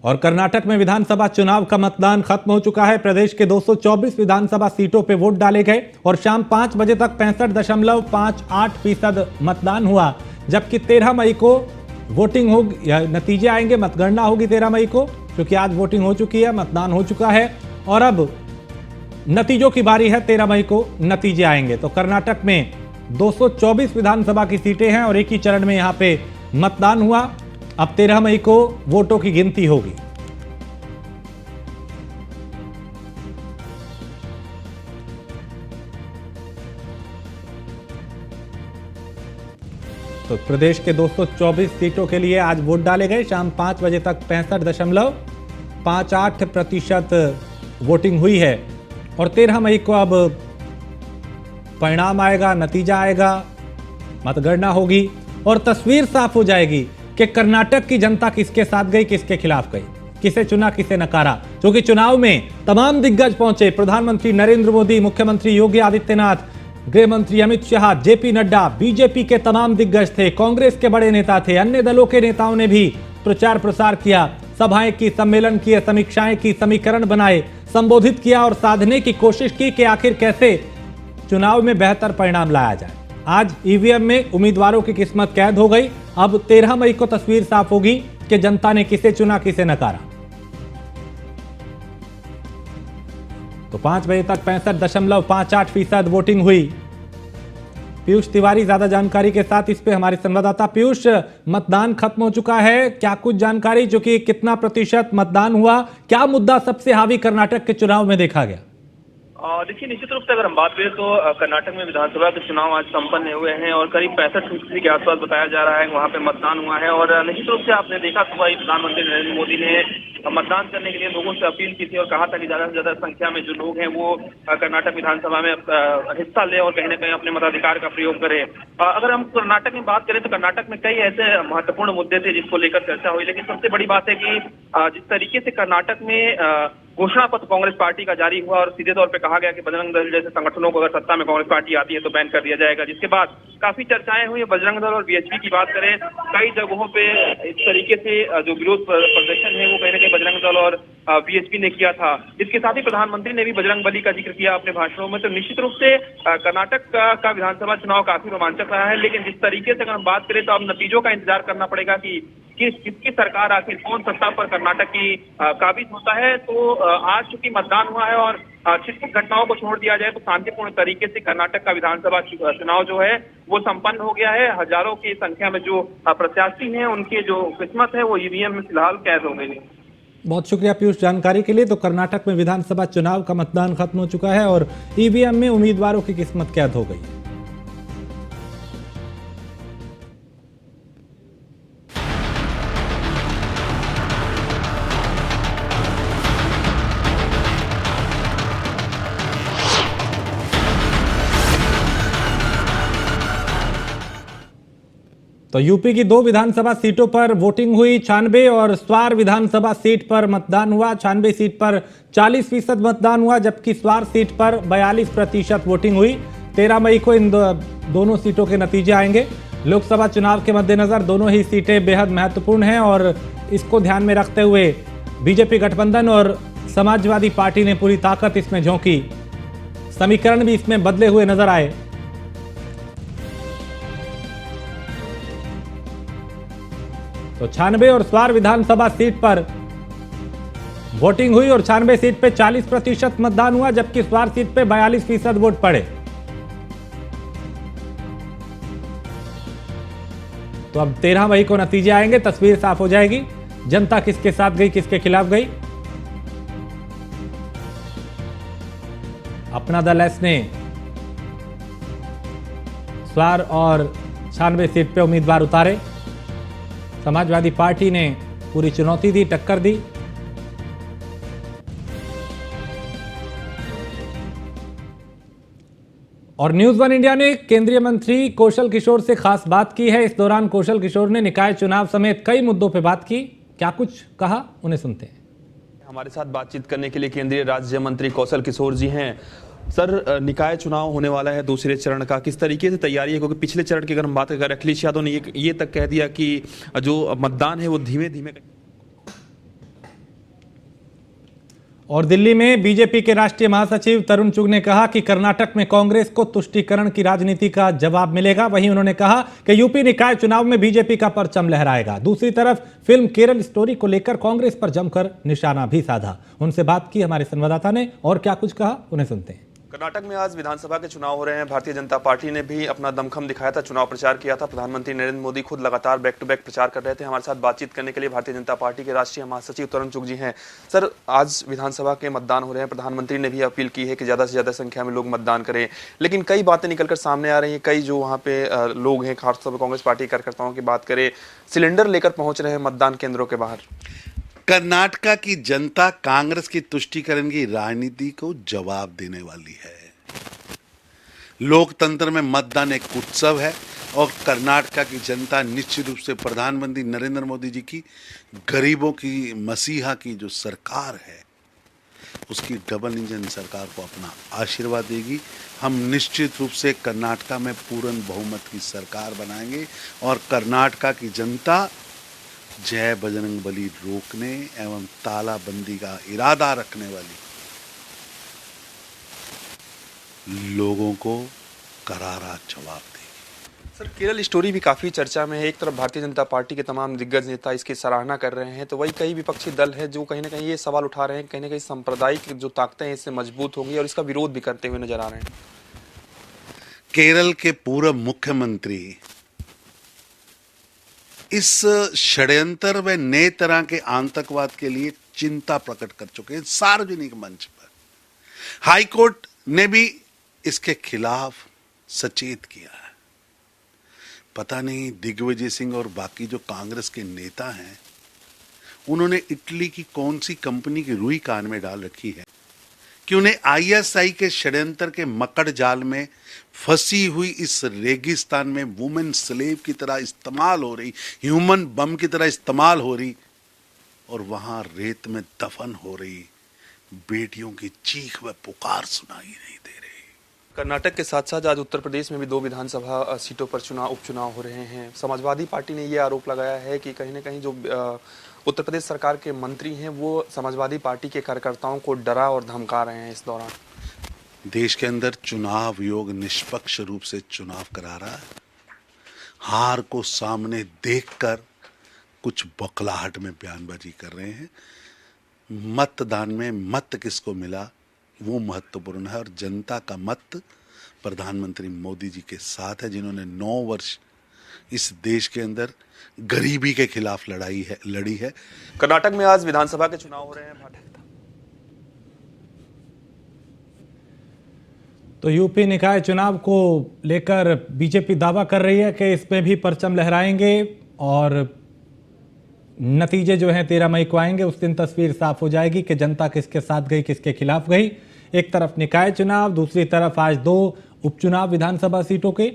और कर्नाटक में विधानसभा चुनाव का मतदान खत्म हो चुका है। प्रदेश के 224 विधानसभा सीटों पे वोट डाले गए और शाम 5 बजे तक 65.58% मतदान हुआ, जबकि 13 मई को वोटिंग होगी, नतीजे आएंगे, मतगणना होगी 13 मई को, क्योंकि आज वोटिंग हो चुकी है, मतदान हो चुका है और अब नतीजों की बारी है। 13 मई को नतीजे आएंगे। तो कर्नाटक में 224 विधानसभा की सीटें हैं और एक ही चरण में यहां पे मतदान हुआ। अब 13 मई को वोटों की गिनती होगी। तो प्रदेश के 224 सीटों के लिए आज वोट डाले गए। शाम 5 बजे तक 65.58% वोटिंग हुई है और 13 मई को अब परिणाम आएगा, नतीजा आएगा, मतगणना होगी और तस्वीर साफ हो जाएगी कि कर्नाटक की जनता किसके साथ गई, किसके खिलाफ गई, किसे चुना, किसे नकारा। क्योंकि चुनाव में तमाम दिग्गज पहुंचे। प्रधानमंत्री नरेंद्र मोदी, मुख्यमंत्री योगी आदित्यनाथ, गृह मंत्री अमित शाह, जेपी नड्डा, बीजेपी के तमाम दिग्गज थे, कांग्रेस के बड़े नेता थे, अन्य दलों के नेताओं ने भी प्रचार प्रसार किया, सभाएं की, सम्मेलन किए, समीक्षाएं की, समीकरण बनाए, संबोधित किया और साधने की कोशिश की कि आखिर कैसे चुनाव में बेहतर परिणाम लाया जाए। आज ईवीएम में उम्मीदवारों की किस्मत कैद हो गई। अब 13 मई को तस्वीर साफ होगी कि जनता ने किसे चुना, किसे नकारा। तो 5 बजे तक 65.58% वोटिंग हुई। पीयूष तिवारी ज्यादा जानकारी के साथ इस पे हमारे संवाददाता। पीयूष, मतदान खत्म हो चुका है, क्या कुछ जानकारी, जो कि कितना प्रतिशत मतदान हुआ, क्या मुद्दा सबसे हावी कर्नाटक के चुनाव में देखा गया? देखिए, निश्चित रूप से अगर हम बात करें तो कर्नाटक में विधानसभा के चुनाव आज संपन्न हुए हैं और करीब 65% के आसपास बताया जा रहा है वहाँ पे मतदान हुआ है। और निश्चित रूप से आपने देखा सुबह ही प्रधानमंत्री नरेंद्र मोदी ने मतदान करने के लिए लोगों से अपील की थी और कहा था कि ज्यादा से ज्यादा संख्या में जो लोग हैं वो कर्नाटक विधानसभा में हिस्सा ले और कहीं ना कहीं अपने मताधिकार का प्रयोग करें। अगर हम कर्नाटक में बात करें तो कर्नाटक में कई ऐसे महत्वपूर्ण मुद्दे थे जिसको लेकर चर्चा हुई, लेकिन सबसे बड़ी बात है कि जिस तरीके से कर्नाटक में घोषणा पत्र कांग्रेस पार्टी का जारी हुआ और सीधे तौर पे कहा गया कि बजरंग दल जैसे संगठनों को अगर सत्ता में कांग्रेस पार्टी आती है तो बैन कर दिया जाएगा, जिसके बाद काफी चर्चाएं हुई। बजरंग दल और बीएचपी की बात करें, कई जगहों पे इस तरीके से जो विरोध प्रदर्शन है वो कहीं ना कहीं बजरंग दल और बीएचपी ने किया था। इसके साथ ही प्रधानमंत्री ने भी बजरंग बली का जिक्र किया अपने भाषणों में। तो निश्चित रूप से कर्नाटक का विधानसभा चुनाव काफी रोमांचक रहा है, लेकिन जिस तरीके से अगर हम बात करें तो अब नतीजों का इंतजार करना पड़ेगा कि किसकी सरकार आखिर कौन सत्ता पर कर्नाटक की काबिज होता है। तो आज चूंकि मतदान हुआ है और छिटपुट घटनाओं को छोड़ दिया जाए तो शांतिपूर्ण तरीके से कर्नाटक का विधानसभा चुनाव जो है वो संपन्न हो गया है। हजारों की संख्या में जो प्रत्याशी हैं उनकी जो किस्मत है वो ईवीएम में फिलहाल कैद हो गई है। बहुत शुक्रिया पीयूष जानकारी के लिए। तो कर्नाटक में विधानसभा चुनाव का मतदान खत्म हो चुका है और ईवीएम में उम्मीदवारों की किस्मत कैद हो गई है। तो यूपी की 2 विधानसभा सीटों पर वोटिंग हुई। 96 और स्वार विधानसभा सीट पर मतदान हुआ। 96 सीट पर 40% मतदान हुआ, जबकि स्वार सीट पर 42% वोटिंग हुई। 13 मई को इन दोनों सीटों के नतीजे आएंगे। लोकसभा चुनाव के मद्देनजर दोनों ही सीटें बेहद महत्वपूर्ण हैं और इसको ध्यान में रखते हुए बीजेपी गठबंधन और समाजवादी पार्टी ने पूरी ताकत इसमें झोंकी। समीकरण भी इसमें बदले हुए नजर आए। तो 96 और स्वार विधानसभा सीट पर वोटिंग हुई और 96 सीट पे 40% मतदान हुआ, जबकि स्वार सीट पे 42% वोट पड़े। तो अब 13 मई को नतीजे आएंगे, तस्वीर साफ हो जाएगी, जनता किसके साथ गई, किसके खिलाफ गई। अपना दल एस ने स्वार और 96 सीट पे उम्मीदवार उतारे। समाजवादी पार्टी ने पूरी चुनौती दी, टक्कर दी। और न्यूज वन इंडिया ने केंद्रीय मंत्री कौशल किशोर से खास बात की है। इस दौरान कौशल किशोर ने निकाय चुनाव समेत कई मुद्दों पर बात की। क्या कुछ कहा, उन्हें सुनते हैं। हमारे साथ बातचीत करने के लिए केंद्रीय राज्य मंत्री कौशल किशोर जी हैं। सर, निकाय चुनाव होने वाला है दूसरे चरण का, किस तरीके से तैयारी है? क्योंकि पिछले चरण की अगर हम बात करें, अखिलेश यादव ने ये तक कह दिया कि जो मतदान है वो धीमे धीमे। और दिल्ली में बीजेपी के राष्ट्रीय महासचिव तरुण चुग ने कहा कि कर्नाटक में कांग्रेस को तुष्टीकरण की राजनीति का जवाब मिलेगा। वहीं उन्होंने कहा कि यूपी निकाय चुनाव में बीजेपी का परचम लहराएगा। दूसरी तरफ फिल्म केरल स्टोरी को लेकर कांग्रेस पर जमकर निशाना भी साधा। उनसे बात की हमारे संवाददाता ने और क्या कुछ कहा, उन्हें सुनते हैं। कर्नाटक में आज विधानसभा के चुनाव हो रहे हैं। भारतीय जनता पार्टी ने भी अपना दमखम दिखाया था, चुनाव प्रचार किया था। प्रधानमंत्री नरेंद्र मोदी खुद लगातार बैक टू बैक प्रचार कर रहे थे। हमारे साथ बातचीत करने के लिए भारतीय जनता पार्टी के राष्ट्रीय महासचिव तरुण चुग जी हैं। सर, आज विधानसभा के मतदान हो रहे हैं। प्रधानमंत्री ने भी अपील की है कि ज्यादा से ज्यादा संख्या में लोग मतदान करें, लेकिन कई बातें निकलकर सामने आ रही हैं। कई जो वहाँ पे लोग हैं, खासतौर पर कांग्रेस पार्टी कार्यकर्ताओं की बात करें, सिलेंडर लेकर पहुंच रहे हैं मतदान केंद्रों के बाहर। कर्नाटका की जनता कांग्रेस की तुष्टीकरण की राजनीति को जवाब देने वाली है। लोकतंत्र में मतदान एक उत्सव है और कर्नाटका की जनता निश्चित रूप से प्रधानमंत्री नरेंद्र मोदी जी की गरीबों की मसीहा की जो सरकार है, उसकी डबल इंजन सरकार को अपना आशीर्वाद देगी। हम निश्चित रूप से कर्नाटका में पूर्ण बहुमत की सरकार बनाएंगे और कर्नाटका की जनता जय बजरंग बली रोकने एवं तालाबंदी का इरादा रखने वाली लोगों को करारा जवाब देगी। सर, केरल स्टोरी भी काफी चर्चा में है। एक तरफ भारतीय जनता पार्टी के तमाम दिग्गज नेता इसकी सराहना कर रहे हैं, तो वही कई विपक्षी दल है जो कहीं ना कहीं ये सवाल उठा रहे हैं, कहीं ना कहीं सांप्रदायिक जो ताकतें हैं इससे मजबूत होंगी और इसका विरोध भी करते हुए नजर आ रहे हैं। केरल के पूर्व मुख्यमंत्री इस षड्यंत्र व नए तरह के आतंकवाद के लिए चिंता प्रकट कर चुके हैं सार्वजनिक मंच पर। हाईकोर्ट ने भी इसके खिलाफ सचेत किया है। पता नहीं दिग्विजय सिंह और बाकी जो कांग्रेस के नेता हैं, उन्होंने इटली की कौन सी कंपनी की रुई कान में डाल रखी है कि उन्हें आईएसआई के षड्यंत्र के मकड़ जाल में फंसी हुई इस रेगिस्तान में वुमेन स्लेव की तरह इस्तेमाल हो रही, ह्यूमन बम की तरह इस्तेमाल हो रही और वहां रेत में दफन हो रही बेटियों की चीख व पुकार सुनाई नहीं दे रही। कर्नाटक के साथ साथ आज उत्तर प्रदेश में भी 2 विधानसभा सीटों पर उपचुनाव हो रहे हैं। समाजवादी पार्टी ने यह आरोप लगाया है कि कहीं ना कहीं जो उत्तर प्रदेश सरकार के मंत्री हैं वो समाजवादी पार्टी के कार्यकर्ताओं को डरा और धमका रहे हैं इस दौरान। देश के अंदर चुनाव आयोग निष्पक्ष रूप से चुनाव करा रहा है। हार को सामने देखकर कुछ बौखलाहट में बयानबाजी कर रहे हैं। मतदान में मत किसको मिला वो महत्वपूर्ण है और जनता का मत प्रधानमंत्री मोदी जी के साथ है, जिन्होंने 9 वर्ष इस देश के अंदर गरीबी के खिलाफ लड़ी है। कर्नाटक में आज विधानसभा के चुनाव हो रहे हैं। तो यूपी निकाय चुनाव को लेकर बीजेपी दावा कर रही है कि इसमें भी परचम लहराएंगे और नतीजे जो हैं 13 मई को आएंगे। उस दिन तस्वीर साफ हो जाएगी कि जनता किसके साथ गई, किसके खिलाफ गई। एक तरफ निकाय चुनाव, दूसरी तरफ आज 2 उपचुनाव विधानसभा सीटों के।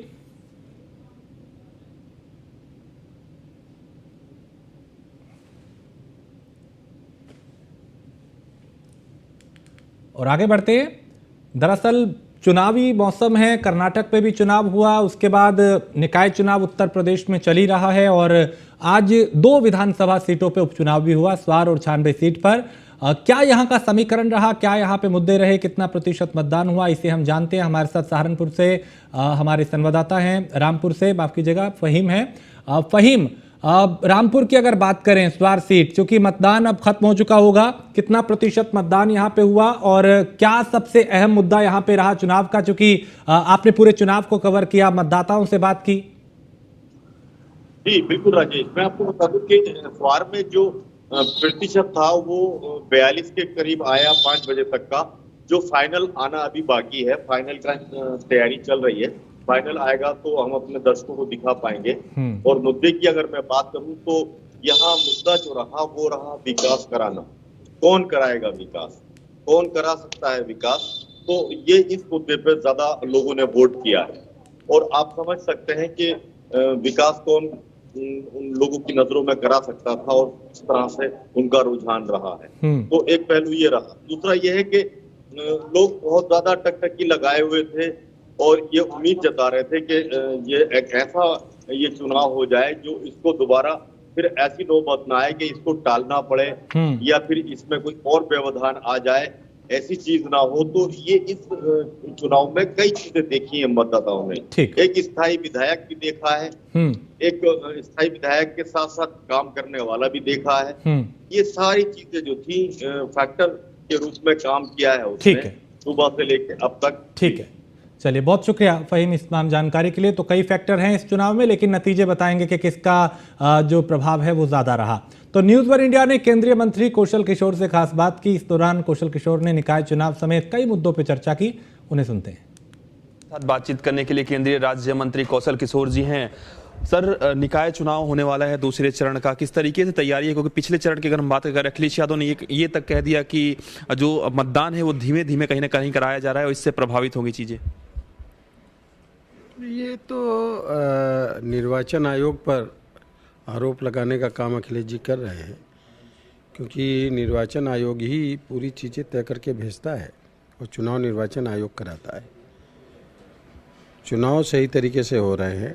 और आगे बढ़ते हैं। दरअसल चुनावी मौसम है, कर्नाटक में भी चुनाव हुआ, उसके बाद निकाय चुनाव उत्तर प्रदेश में चल ही रहा है और आज 2 विधानसभा सीटों पे उपचुनाव भी हुआ, स्वार और छानबे सीट पर। क्या यहाँ का समीकरण रहा, क्या यहाँ पे मुद्दे रहे, कितना प्रतिशत मतदान हुआ, इसे हम जानते हैं। हमारे साथ सहारनपुर से हमारे संवाददाता हैं, रामपुर से माफ कीजिएगा फहीम है। फहीम, रामपुर की अगर बात करें, स्वार सीट, चूंकि मतदान अब खत्म हो चुका होगा, कितना प्रतिशत मतदान यहाँ पे हुआ और क्या सबसे अहम मुद्दा यहाँ पे रहा चुनाव का, चूंकि आपने पूरे चुनाव को कवर किया, मतदाताओं से बात की? जी बिल्कुल राजेश, मैं आपको बता दूं कि स्वार में जो प्रतिशत था वो 42 के करीब आया 5 बजे तक का। जो फाइनल आना अभी बाकी है, फाइनल का तैयारी चल रही है। फाइनल आएगा तो हम अपने दर्शकों को दिखा पाएंगे। और मुद्दे की अगर मैं बात करूं तो यहाँ मुद्दा जो रहा वो रहा विकास कराना। कौन कराएगा विकास, कौन करा सकता है विकास, तो ये इस मुद्दे पे ज्यादा लोगों ने वोट किया है। और आप समझ सकते हैं कि विकास कौन उन लोगों की नजरों में करा सकता था और इस तरह से उनका रुझान रहा है। तो एक पहलू ये रहा। दूसरा ये है कि लोग बहुत ज्यादा टकटकी लगाए हुए थे और ये उम्मीद जता रहे थे कि ये एक ऐसा ये चुनाव हो जाए जो इसको दोबारा फिर ऐसी नौबत ना आए कि इसको टालना पड़े या फिर इसमें कोई और व्यवधान आ जाए, ऐसी चीज ना हो। तो ये इस चुनाव में कई चीजें देखी हैं मतदाताओं ने। ठीक। एक स्थायी विधायक भी देखा है, एक स्थायी विधायक के साथ साथ काम करने वाला भी देखा है। ये सारी चीजें जो थी फैक्टर के रूप में काम किया है उसने, ठीक है, सुबह से लेकर अब तक। ठीक है, चलिए बहुत शुक्रिया फहीम इस तमाम जानकारी के लिए। तो कई फैक्टर हैं इस चुनाव में, लेकिन नतीजे बताएंगे कि किसका जो प्रभाव है वो ज्यादा रहा। तो न्यूज वन इंडिया ने केंद्रीय मंत्री कौशल किशोर से खास बात की। इस दौरान कौशल किशोर ने निकाय चुनाव समेत कई मुद्दों पर चर्चा की, उन्हें सुनते हैं। साथ बातचीत करने के लिए केंद्रीय राज्य मंत्री कौशल किशोर जी हैं। सर, निकाय चुनाव होने वाला है दूसरे चरण का, किस तरीके से तैयारी है? क्योंकि पिछले चरण की अगर हम बात करें, अखिलेश यादव ने ये तक कह दिया कि जो मतदान है वो धीमे धीमे कहीं ना कहीं कराया जा रहा है और इससे प्रभावित होंगी चीजें। ये तो निर्वाचन आयोग पर आरोप लगाने का काम अखिलेश जी कर रहे हैं, क्योंकि निर्वाचन आयोग ही पूरी चीज़ें तय करके भेजता है और चुनाव निर्वाचन आयोग कराता है। चुनाव सही तरीके से हो रहे हैं।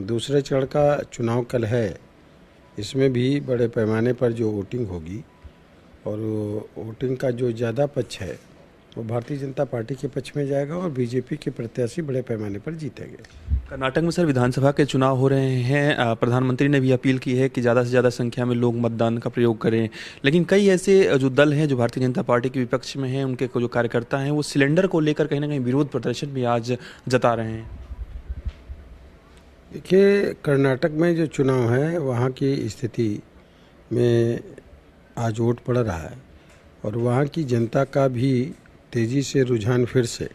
दूसरे चरण का चुनाव कल है, इसमें भी बड़े पैमाने पर जो वोटिंग होगी और वोटिंग का जो ज़्यादा पक्ष है वो भारतीय जनता पार्टी के पक्ष में जाएगा और बीजेपी के प्रत्याशी बड़े पैमाने पर जीतेंगे। कर्नाटक में सर विधानसभा के चुनाव हो रहे हैं। प्रधानमंत्री ने भी अपील की है कि ज़्यादा से ज़्यादा संख्या में लोग मतदान का प्रयोग करें, लेकिन कई ऐसे जो दल हैं जो भारतीय जनता पार्टी के विपक्ष में हैं, उनके जो कार्यकर्ता हैं वो सिलेंडर को लेकर कहीं ना कहीं विरोध प्रदर्शन भी आज जता रहे हैं। देखिए, कर्नाटक में जो चुनाव है वहाँ की स्थिति में आज वोट पड़ रहा है और वहाँ की जनता का भी तेज़ी से रुझान फिर से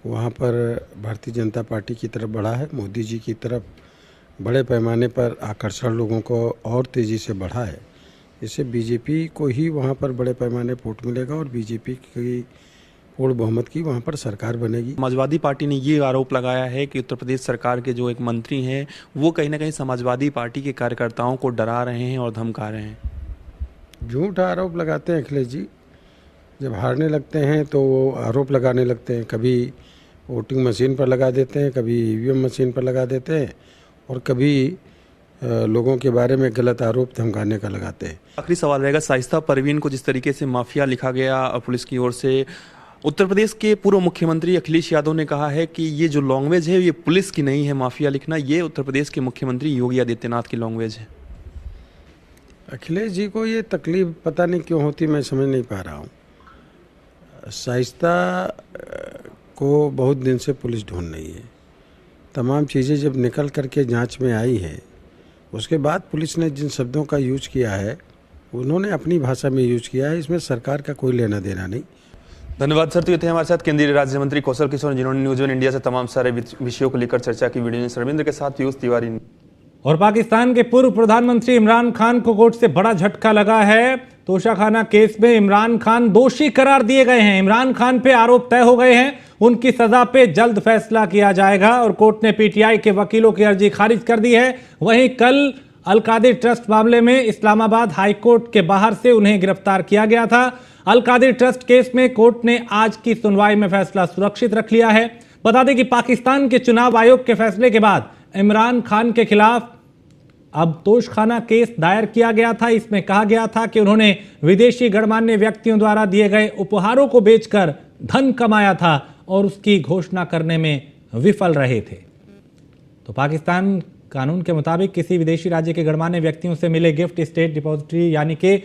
वहाँ पर भारतीय जनता पार्टी की तरफ बढ़ा है। मोदी जी की तरफ बड़े पैमाने पर आकर्षण लोगों को और तेज़ी से बढ़ा है। इससे बीजेपी को ही वहाँ पर बड़े पैमाने वोट मिलेगा और बीजेपी की पूर्ण बहुमत की वहाँ पर सरकार बनेगी। समाजवादी पार्टी ने ये आरोप लगाया है कि उत्तर प्रदेश सरकार के जो एक मंत्री हैं वो कहीं ना कहीं समाजवादी पार्टी के कार्यकर्ताओं को डरा रहे हैं और धमका रहे हैं। झूठ आरोप लगाते हैं अखिलेश जी। जब हारने लगते हैं तो वो आरोप लगाने लगते हैं। कभी वोटिंग मशीन पर लगा देते हैं, कभी ईवीएम मशीन पर लगा देते हैं और कभी लोगों के बारे में गलत आरोप धमकाने का लगाते हैं। आखिरी सवाल रहेगा, शाइस्ता परवीन को जिस तरीके से माफिया लिखा गया पुलिस की ओर से, उत्तर प्रदेश के पूर्व मुख्यमंत्री अखिलेश यादव ने कहा है कि ये जो लैंग्वेज है ये पुलिस की नहीं है, माफिया लिखना, ये उत्तर प्रदेश के मुख्यमंत्री योगी आदित्यनाथ की लैंग्वेज है। अखिलेश जी को ये तकलीफ पता नहीं क्यों होती, मैं समझ नहीं पा रहा हूँ। शाइस्ता को बहुत दिन से पुलिस ढूंढ रही है। तमाम चीज़ें जब निकल करके जांच में आई है, उसके बाद पुलिस ने जिन शब्दों का यूज किया है उन्होंने अपनी भाषा में यूज किया है। इसमें सरकार का कोई लेना देना नहीं। धन्यवाद सर। तो ये थे हमारे साथ केंद्रीय राज्य मंत्री कौशल किशोर, जिन्होंने न्यूज़ वन इंडिया से तमाम सारे विषयों को लेकर चर्चा की। वीडियो न्यूज़ रविंद्र के साथ पीयूष तिवारी। और पाकिस्तान के पूर्व प्रधानमंत्री इमरान खान को कोर्ट से बड़ा झटका लगा है। तोशाखाना केस में इमरान खान दोषी करार दिए गए हैं। इमरान खान पे आरोप तय हो गए हैं, उनकी सजा पे जल्द फैसला किया जाएगा और कोर्ट ने पीटीआई के वकीलों की अर्जी खारिज कर दी है। वहीं कल अल-कादिर ट्रस्ट मामले में इस्लामाबाद हाईकोर्ट के बाहर से उन्हें गिरफ्तार किया गया था। अल-कादिर ट्रस्ट केस में कोर्ट ने आज की सुनवाई में फैसला सुरक्षित रख लिया है। बता दें कि पाकिस्तान के चुनाव आयोग के फैसले के बाद इमरान खान के खिलाफ अब तोशाखाना केस दायर किया गया था। इसमें कहा गया था कि उन्होंने विदेशी गणमान्य व्यक्तियों द्वारा दिए गए उपहारों को बेचकर धन कमाया था और उसकी घोषणा करने में विफल रहे थे। तो पाकिस्तान कानून के मुताबिक किसी विदेशी राज्य के गणमान्य व्यक्तियों से मिले गिफ्ट स्टेट डिपॉजिटरी यानी कि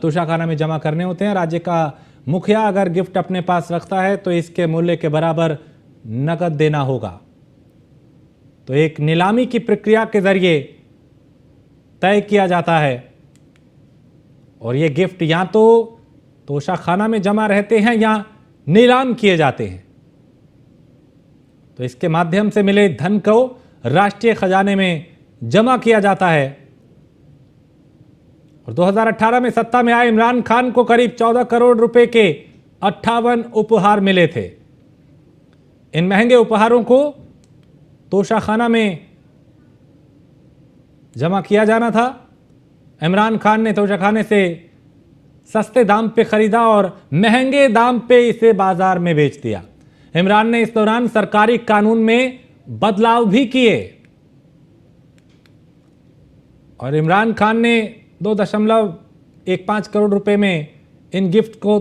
तोशाखाना में जमा करने होते हैं। राज्य का मुखिया अगर गिफ्ट अपने पास रखता है तो इसके मूल्य के बराबर नकद देना होगा। तो एक नीलामी की प्रक्रिया के जरिए तय किया जाता है और ये गिफ्ट या तो तोशाखाना में जमा रहते हैं या नीलाम किए जाते हैं। तो इसके माध्यम से मिले धन को राष्ट्रीय खजाने में जमा किया जाता है। और 2018 में सत्ता में आए इमरान खान को करीब 14 करोड़ रुपए के 58 उपहार मिले थे। इन महंगे उपहारों को तोशाखाना में जमा किया जाना था। इमरान खान ने तोशाखाने से सस्ते दाम पे खरीदा और महंगे दाम पे इसे बाजार में बेच दिया। इमरान ने इस दौरान सरकारी कानून में बदलाव भी किए और इमरान खान ने 2.15 करोड़ रुपए में इन गिफ्ट को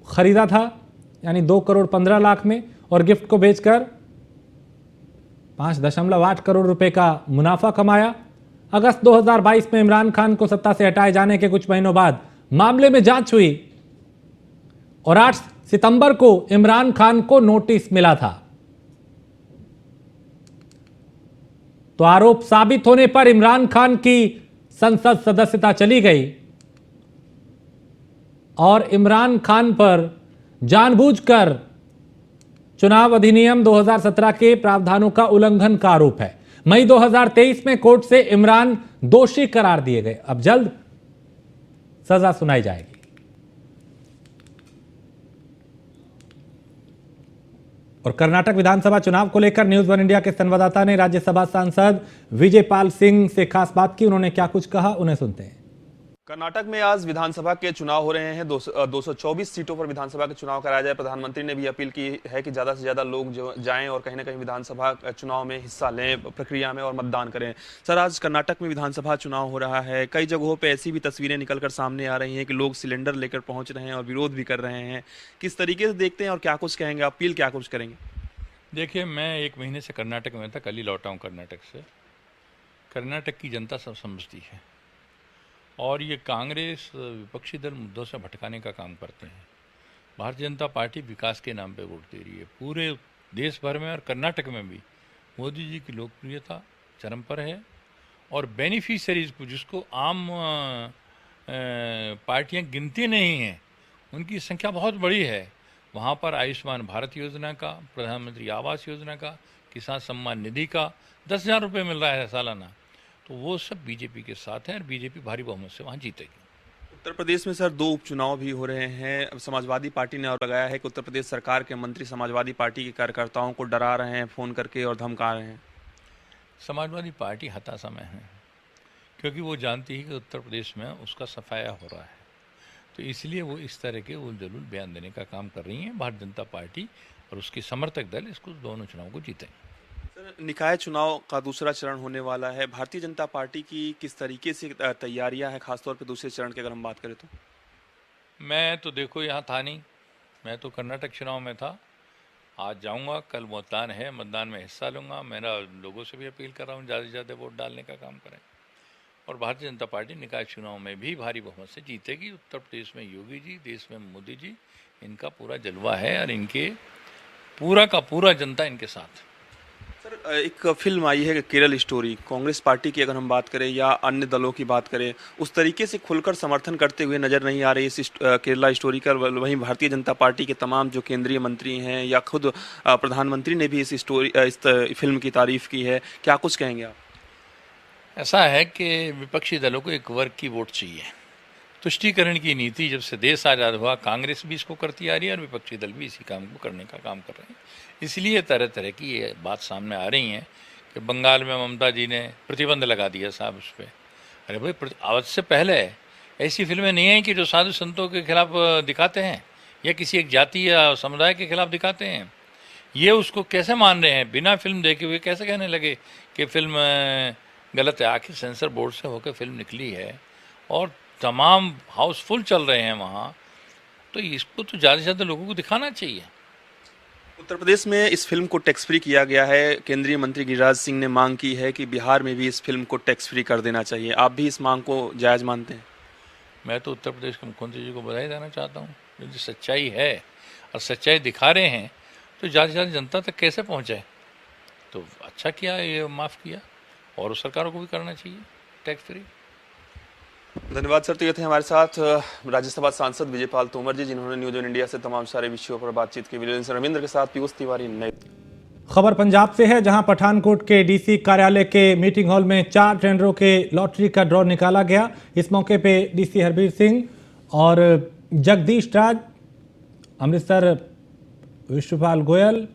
खरीदा था, यानी 2 करोड़ 15 लाख में, और गिफ्ट को बेचकर 5.8 करोड़ रुपए का मुनाफा कमाया। अगस्त 2022 में इमरान खान को सत्ता से हटाए जाने के कुछ महीनों बाद मामले में जांच हुई और 8 सितंबर को इमरान खान को नोटिस मिला था। तो आरोप साबित होने पर इमरान खान की संसद सदस्यता चली गई और इमरान खान पर जानबूझकर चुनाव अधिनियम 2017 के प्रावधानों का उल्लंघन का आरोप है। मई 2023 में कोर्ट से इमरान दोषी करार दिए गए। अब जल्द सजा सुनाई जाएगी। और कर्नाटक विधानसभा चुनाव को लेकर न्यूज वन इंडिया के संवाददाता ने राज्यसभा सांसद विजयपाल सिंह से खास बात की। उन्होंने क्या कुछ कहा, उन्हें सुनते हैं। कर्नाटक में आज विधानसभा के चुनाव हो रहे हैं। 224 सीटों पर विधानसभा के चुनाव कराया जाए। प्रधानमंत्री ने भी अपील की है कि ज्यादा से ज्यादा लोग जो जाएं और कहीं ना कहीं विधानसभा चुनाव में हिस्सा लें, प्रक्रिया में, और मतदान करें। सर, आज कर्नाटक में विधानसभा चुनाव हो रहा है। कई जगहों पे ऐसी भी तस्वीरें निकलकर सामने आ रही हैं कि लोग सिलेंडर लेकर पहुंच रहे हैं और विरोध भी कर रहे हैं। किस तरीके से देखते हैं और क्या कुछ कहेंगे, अपील क्या कुछ करेंगे? देखिए, मैं 1 महीने से कर्नाटक में था, कल ही लौटा हूँ कर्नाटक से। कर्नाटक की जनता सब समझती है और ये कांग्रेस विपक्षी दल मुद्दों से भटकाने का काम करते हैं। भारतीय जनता पार्टी विकास के नाम पे वोट दे रही है। पूरे देश भर में और कर्नाटक में भी मोदी जी की लोकप्रियता चरम पर है और बेनिफिशरीज को, जिसको आम पार्टियां गिनती नहीं हैं, उनकी संख्या बहुत बड़ी है। वहाँ पर आयुष्मान भारत योजना का, प्रधानमंत्री आवास योजना का, किसान सम्मान निधि का 10,000 रुपये मिल रहा है सालाना। तो वो सब बीजेपी के साथ है और बीजेपी भारी बहुमत से वहाँ जीतेगी। उत्तर प्रदेश में सर 2 उपचुनाव भी हो रहे हैं। समाजवादी पार्टी ने और लगाया है कि उत्तर प्रदेश सरकार के मंत्री समाजवादी पार्टी के कार्यकर्ताओं को डरा रहे हैं, फोन करके और धमका रहे हैं। समाजवादी पार्टी हताशा में है क्योंकि वो जानती है कि उत्तर प्रदेश में उसका सफाया हो रहा है, तो इसलिए वो इस तरह के उल जलूल बयान देने का काम कर रही हैं। भारतीय जनता पार्टी और उसकी समर्थक दल इसको दोनों चुनाव को जीतेंगे। सर, निकाय चुनाव का दूसरा चरण होने वाला है। भारतीय जनता पार्टी की किस तरीके से तैयारियां हैं, खासतौर पर दूसरे चरण की अगर हम बात करें तो? मैं तो देखो यहाँ था नहीं, मैं तो कर्नाटक चुनाव में था। आज जाऊँगा, कल मतदान है, मतदान में हिस्सा लूँगा। मेरा लोगों से भी अपील कर रहा हूँ ज़्यादा से ज़्यादा वोट डालने का काम करें और भारतीय जनता पार्टी निकाय चुनाव में भी भारी बहुमत से जीतेगी। उत्तर प्रदेश में योगी जी, देश में मोदी जी, इनका पूरा जलवा है और इनके पूरा का पूरा जनता इनके साथ। सर, एक फिल्म आई है केरल स्टोरी। कांग्रेस पार्टी की अगर हम बात करें या अन्य दलों की बात करें, उस तरीके से खुलकर समर्थन करते हुए नजर नहीं आ रही इस केरला स्टोरी का। वहीं भारतीय जनता पार्टी के तमाम जो केंद्रीय मंत्री हैं या खुद प्रधानमंत्री ने भी इस फिल्म की तारीफ की है। क्या कुछ कहेंगे आप? ऐसा है कि विपक्षी दलों को एक वर्ग की वोट चाहिए। तुष्टीकरण की नीति जब से देश आज़ाद हुआ, कांग्रेस भी इसको करती आ रही है और विपक्षी दल भी इसी काम को करने का काम कर रहे हैं। इसलिए तरह तरह की ये बात सामने आ रही है कि बंगाल में ममता जी ने प्रतिबंध लगा दिया साहब उस पर। अरे भाई, आज से पहले ऐसी फिल्में नहीं हैं कि जो साधु संतों के खिलाफ दिखाते हैं या किसी एक जाति या समुदाय के खिलाफ दिखाते हैं। ये उसको कैसे मान रहे हैं? बिना फिल्म देखे हुए कैसे कहने लगे कि फिल्म गलत है? आखिर सेंसर बोर्ड से होकर फिल्म निकली है और तमाम हाउसफुल चल रहे हैं वहाँ, तो इसको तो ज़्यादा से ज़्यादा लोगों को दिखाना चाहिए। उत्तर प्रदेश में इस फिल्म को टैक्स फ्री किया गया है। केंद्रीय मंत्री गिरिराज सिंह ने मांग की है कि बिहार में भी इस फिल्म को टैक्स फ्री कर देना चाहिए। आप भी इस मांग को जायज़ मानते हैं? मैं तो उत्तर प्रदेश के मुख्यमंत्री जी को बधाई देना चाहता हूँ। जो सच्चाई है और सच्चाई दिखा रहे हैं, तो ज़्यादा से ज़्यादा जनता तक कैसे पहुँचाए। तो अच्छा किया, ये माफ़ किया, और सरकारों को भी करना चाहिए टैक्स फ्री। धन्यवाद सर। तो ये थे हमारे साथ राज्यसभा सांसद विजयपाल तोमर जी, जिन्होंने न्यूज वन इंडिया से तमाम सारे विषयों पर बातचीत की। वीरेंद्र रविंद्र के साथ पीयूष तिवारी। नई खबर पंजाब से है, जहां पठानकोट के डीसी कार्यालय के मीटिंग हॉल में 4 टेंडरों के लॉटरी का ड्रॉ निकाला गया। इस मौके पे डीसी हरबीर सिंह और जगदीश राज, अमृतसर विश्वपाल गोयल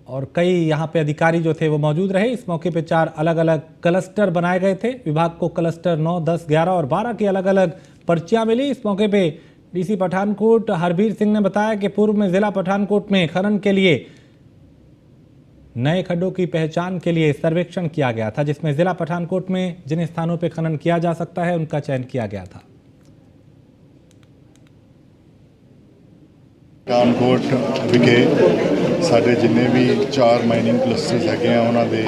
और कई यहाँ पे अधिकारी जो थे वो मौजूद रहे। इस मौके पे 4 अलग अलग क्लस्टर बनाए गए थे। विभाग को क्लस्टर 9, 10, 11 और 12 की अलग अलग पर्चियां मिली। इस मौके पे डीसी पठानकोट हरबीर सिंह ने बताया कि पूर्व में जिला पठानकोट में खनन के लिए नए खड्डों की पहचान के लिए सर्वेक्षण किया गया था, जिसमें जिला पठानकोट में जिन स्थानों पर खनन किया जा सकता है उनका चयन किया गया था। पठानकोट विखे साढ़े जिन्ने भी 4 माइनिंग क्लस्टर्स है उन्होंने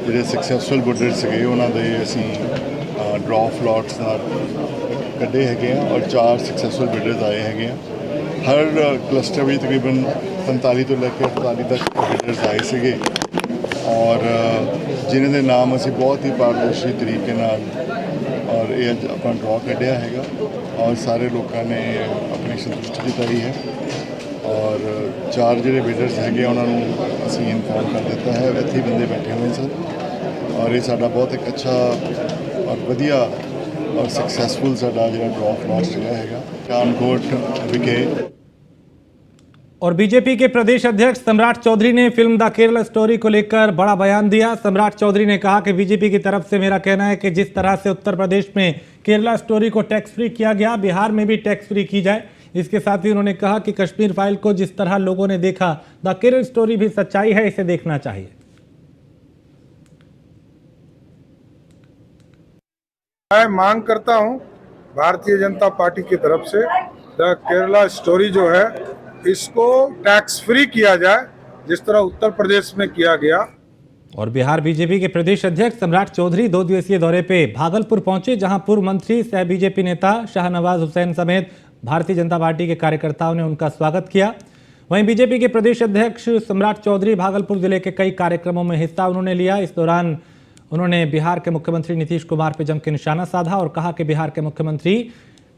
ਜਿਹੜੇ ਸਕਸੈਸਫੁਲ ਬਿਡਰ ਸੀਗੇ ਉਹਨਾਂ ਦੇ ਅਸੀਂ ਡਰਾਅ ਫਲੋਟਸ ਨਾਲ ਕੱਢੇ ਹੈਗੇ ਆ ਔਰ 4 ਸਕਸੈਸਫੁਲ ਬਿਡਰਸ ਆਏ ਹੈਗੇ ਆ। ਹਰ ਕਲਸਟਰ ਵਿੱਚ ਤਕਰੀਬਨ 45 ਤੋਂ ਲੈ ਕੇ 48 ਤੱਕ ਬਿਡਰਸ ਆਏ ਸੀਗੇ ਔਰ ਜਿਨ੍ਹਾਂ ਦੇ ਨਾਮ ਅਸੀਂ ਬਹੁਤ ਹੀ ਪਾਰਦਰਸ਼ੀ ਤਰੀਕੇ ਨਾਲ ਔਰ ਇਹ ਅੱਜ ਆਪਾਂ ਡਰਾਅ ਕੱਢਿਆ ਹੈਗਾ ਔਰ ਸਾਰੇ ਲੋਕਾਂ ਨੇ ਆਪਣੀ ਸੰਤੁਸ਼ਟੀ ਜਤਾਈ ਹੈ और 4 ਜਿਹੜੇ ਬਿਡਰਸ ਹੈਗੇ ਉਹਨਾਂ ਨੂੰ ਅਸੀਂ ਇਨਫੋਰਮ ਕਰ ਦਿੱਤਾ ਹੈ। ਇੱਥੇ ਬੰਦੇ ਬੈਠੇ ਹੋਏ ਸਨ ਔਰ ਇਹ ਸਾਡਾ ਬਹੁਤ ਇੱਕ ਅੱਛਾ ਔਰ ਵਧੀਆ ਔਰ ਸਕਸੈਸਫੁਲ ਸਾਡਾ ਜਿਹੜਾ ਡਰਾਅ ਫਲੋਟ ਰਿਹਾ ਹੈਗਾ पठानकोट विखे। और बीजेपी के प्रदेश अध्यक्ष सम्राट चौधरी ने फिल्म द केरला स्टोरी को लेकर बड़ा बयान दिया। सम्राट चौधरी ने कहा कि बीजेपी की तरफ से मेरा कहना है कि जिस तरह से उत्तर प्रदेश में केरला स्टोरी को टैक्स फ्री किया गया, बिहार में भी टैक्स फ्री की जाए। इसके साथ ही उन्होंने कहा कि कश्मीर फाइल को जिस तरह लोगों ने देखा, द केरल स्टोरी भी सच्चाई है, इसे देखना चाहिए। मैं मांग करता हूं भारतीय जनता पार्टी की तरफ से द केरला स्टोरी जो है इसको टैक्स फ्री किया जाए जिस तरह उत्तर प्रदेश में किया गया। और बिहार बीजेपी के प्रदेश अध्यक्ष सम्राट चौधरी 2 दिवसीय दौरे पे भागलपुर पहुंचे, जहां पूर्व मंत्री सह बीजेपी नेता शाहनवाज हुसैन समेत भारतीय जनता पार्टी के कार्यकर्ताओं ने उनका स्वागत किया। वहीं बीजेपी के प्रदेश अध्यक्ष सम्राट चौधरी भागलपुर जिले के कई कार्यक्रमों में हिस्सा उन्होंने लिया। इस दौरान उन्होंने बिहार के मुख्यमंत्री नीतीश कुमार पर जम के निशाना साधा और कहा कि बिहार के मुख्यमंत्री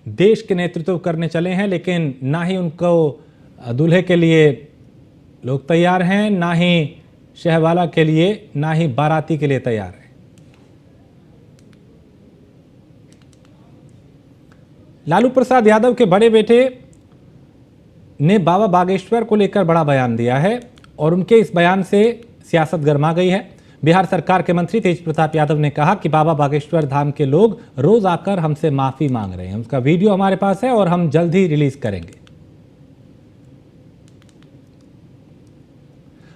देश के नेतृत्व करने चले हैं, लेकिन ना ही उनको दूल्हे के लिए लोग तैयार हैं, ना ही शहवाला के लिए, ना ही बाराती के लिए तैयार हैं। लालू प्रसाद यादव के बड़े बेटे ने बाबा बागेश्वर को लेकर बड़ा बयान दिया है और उनके इस बयान से सियासत गर्मा गई है। बिहार सरकार के मंत्री तेज प्रताप यादव ने कहा कि बाबा बागेश्वर धाम के लोग रोज आकर हमसे माफी मांग रहे हैं। उसका वीडियो हमारे पास है और हम जल्द ही रिलीज करेंगे।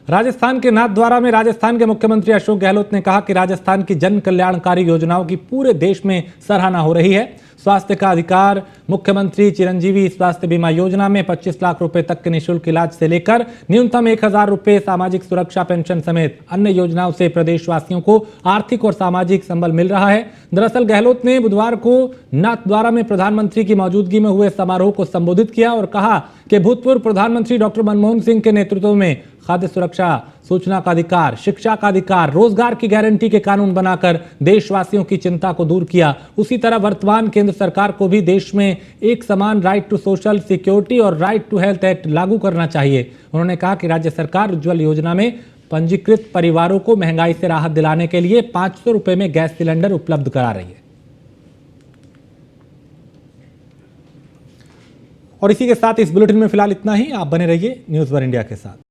राजस्थान के नाथद्वारा में राजस्थान के मुख्यमंत्री अशोक गहलोत ने कहा कि राजस्थान की जन कल्याणकारी योजनाओं की पूरे देश में सराहना हो रही है। स्वास्थ्य का अधिकार, मुख्यमंत्री चिरंजीवी स्वास्थ्य बीमा योजना में 25 लाख रुपए तक के निःशुल्क इलाज से लेकर न्यूनतम 1000 रुपए सामाजिक सुरक्षा पेंशन समेत अन्य योजनाओं से प्रदेशवासियों को आर्थिक और सामाजिक संबल मिल रहा है। दरअसल गहलोत ने बुधवार को नाथद्वारा में प्रधानमंत्री की मौजूदगी में हुए समारोह को संबोधित किया और कहा कि भूतपूर्व प्रधानमंत्री डॉक्टर मनमोहन सिंह के नेतृत्व में खाद्य सुरक्षा, सूचना का अधिकार, शिक्षा का अधिकार, रोजगार की गारंटी के कानून बनाकर देशवासियों की चिंता को दूर किया। उसी तरह वर्तमान केंद्र सरकार को भी देश में एक समान राइट टू सोशल सिक्योरिटी और राइट टू हेल्थ एक्ट लागू करना चाहिए। उन्होंने कहा कि राज्य सरकार उज्ज्वल योजना में पंजीकृत परिवारों को महंगाई से राहत दिलाने के लिए 500 रुपए में गैस सिलेंडर उपलब्ध करा रही है। और इसी के साथ इस बुलेटिन में फिलहाल इतना ही। आप बने रहिए न्यूज़ वन इंडिया के साथ।